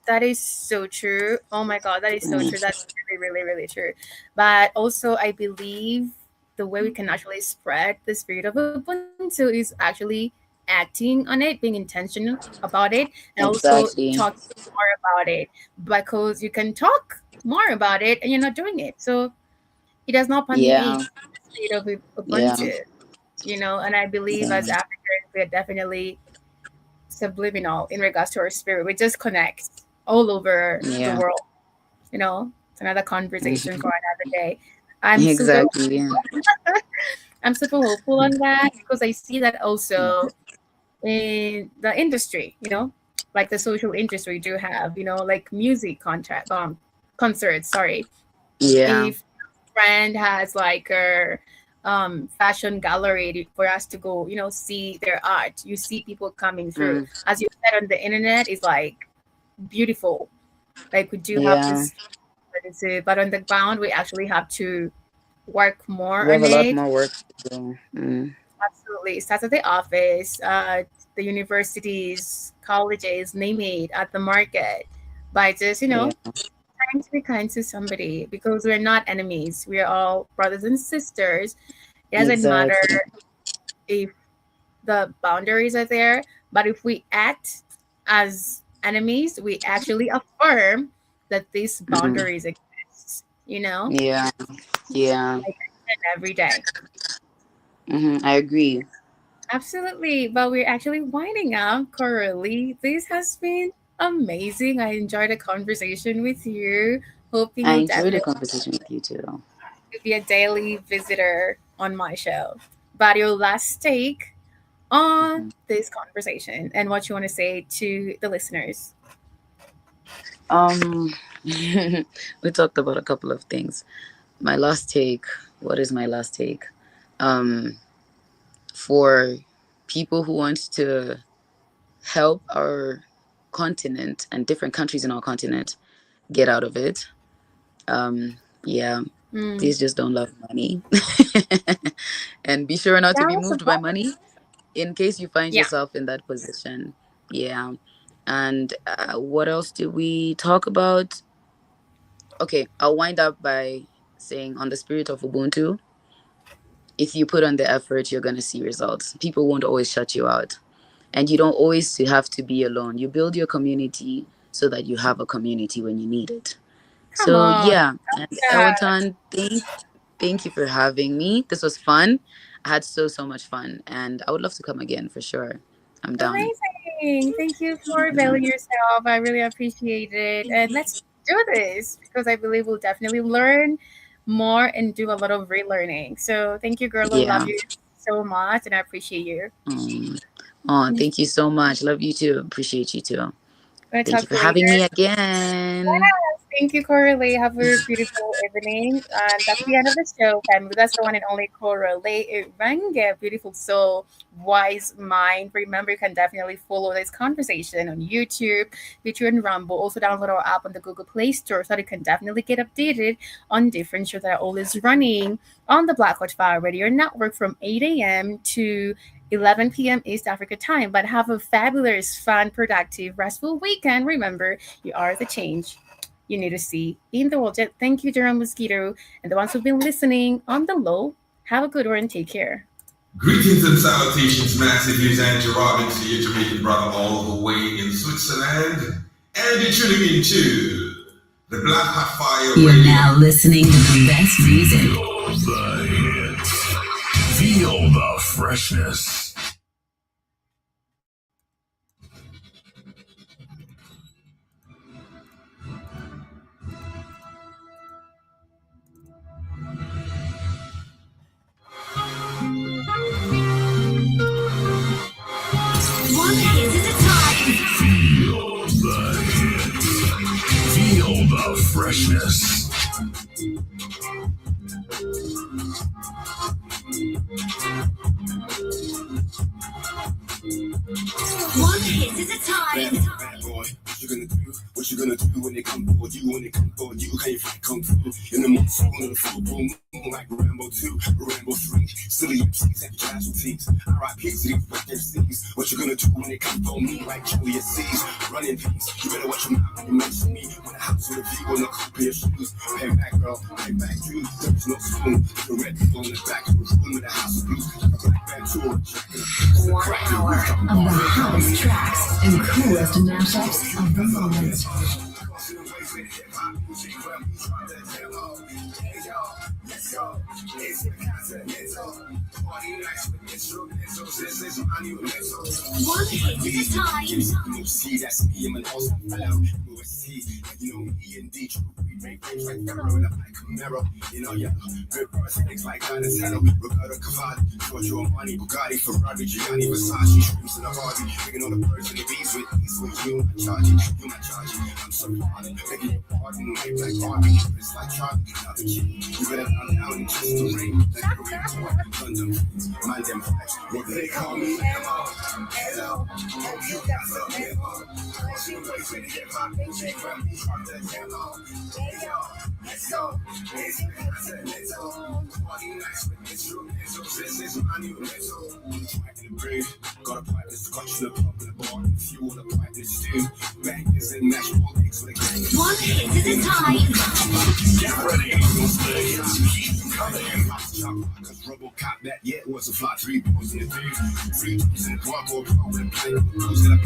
That is so true. Oh my God, that is so Mm. true. That's really, really, really true. But also, I believe the way we can actually spread the spirit of Ubuntu is actually acting on it, being intentional about it, and also Exactly. talking more about it. Because you can talk more about it and you're not doing it. So it does not permeate Yeah. the spirit of Yeah. Ubuntu. And I believe Yeah. as Africans, we're definitely subliminal in regards to our spirit. We just connect all over the Yeah. world. It's another conversation for Mhm. another day. I'm super Exactly. Yeah. I'm super hopeful on that because I see that also in the industry, like the social industry do have, like music concerts, sorry. Yeah. If friend has like a fashion gallery for us to go, see their art. You see people coming through. As you said, on the internet is like beautiful. Like we do have this, but on the ground we actually have to work more We have on a lot it. more work to do. Absolutely. It starts at the office, the universities, colleges, name it, at the market, by just, Yeah. trying to be kind to somebody, because we're not enemies. We're all brothers and sisters. It doesn't matter Exactly. if the boundaries are there, but if we act as enemies, we actually affirm that these boundaries exist, Yeah. Yeah. every day. I agree. Absolutely. But we're actually winding up, Coralie. This has been amazing. I enjoyed the conversation with you. Hoping I you'll enjoyed the definitely conversation with you too. be a daily visitor on my show. But your last take on this conversation and what you want to say to the listeners. We talked about a couple of things. My last take. What is my last take? For people who want to help our continent and different countries in our continent get out of it, please just don't love money. And be sure not to be moved by money in case you find yourself in that position. Yeah. And what else did we talk about? Okay, I'll wind up by saying, on the spirit of Ubuntu, if you put on the effort, you're going to see results. People won't always shut you out. And you don't always have to be alone. You build your community so that you have a community when you need it. Come on. Yeah. And Elton, thank you for having me. This was fun. I had so much fun. And I would love to come again for sure. I'm down. Amazing. Thank you for availing yourself. I really appreciate it. And let's do this, because I believe we'll definitely learn more and do a lot of relearning. So thank you, girl. I love you so much and I appreciate you. Thank you so much. Love you too. Appreciate you too. Thank you for later. having me again. Yes, thank you, Coralie. Have a beautiful evening. And that's the end of the show, family. That's the one and only Coralie Iranga. Beautiful soul, wise mind. Remember, you can definitely follow this conversation on YouTube, and Rumble. Also, download our app on the Google Play Store so that you can definitely get updated on different shows that are always running on the Black Watchfire Radio Network from 8 a.m. to 11 p.m. East Africa time. But have a fabulous, fun, productive, restful weekend. Remember, you are the change you need to see in the world. Thank you, Jerome Mosquito, and the ones who've been listening on the low. Have a good one and take care. Greetings and salutations, massive. Here's Andrew Robinson, your Jamaican brother all the way in Switzerland. And you're tuning into the Black Hot Fire You're Radio. now listening to the best music. Feel the hits. Feel the freshness. One hit at a time. Feel the hits. Feel the freshness. One hit at a time. Bad boy, what you gonna do? What you gonna do when they come for you? When they come for you, how you fight kung fu? In the moon, on the full boom, like Rambo 2, Rambo 3. Silly MCs have casualties. R.I.P. to these wet MCs. What you gonna do when they come for me? Like Julius C's. Run in peace. You better watch your mouth when you mention me. When the house with a view on the cool pair of shoes. Pay back, girl. Pay back, dude. There's no spoon. The red people in the back of the room with the house of blues. Like a black band tour. 1 hour of the hottest tracks and coolest mashups of the moment. Let's go. It's the Continental. Party nights with instrumentals. This is monumental. One hit at a time. You see, that's me. I'm an awesome fellow. UST, you know me and D. We make things like Pharaoh, like Camaro. You know, yeah. Reverse things like Donatello, Roberto Cavalli, Giorgio Armani, Bugatti, Ferrari, Gianni, Versace, Shrimps in a Barbie. Making all the birds and the bees with ease. You not charging, you not charging. I'm so funny. Making your pardon, like Barbie. It's like Charlie, not the kid. You better come down and kiss the ring. Like Korean boy, London, mind them facts. What they call me, Hello. Hope you got some hello. Cause you play with hip hop and shake when we drop the demo. Let's go. It's the Continental. Party nights with instrumentals. This is monumental. Back in the breed. Got a pipe that's scotch the pump in the bar. Fuel the pipe that's steam. Bangers and national leagues with a One hit at a time. Get ready. Keep coming. Cause RoboCop that yet was a fly. 3 balls in the beard. 3 balls in the cardboard. With a plate of blues in a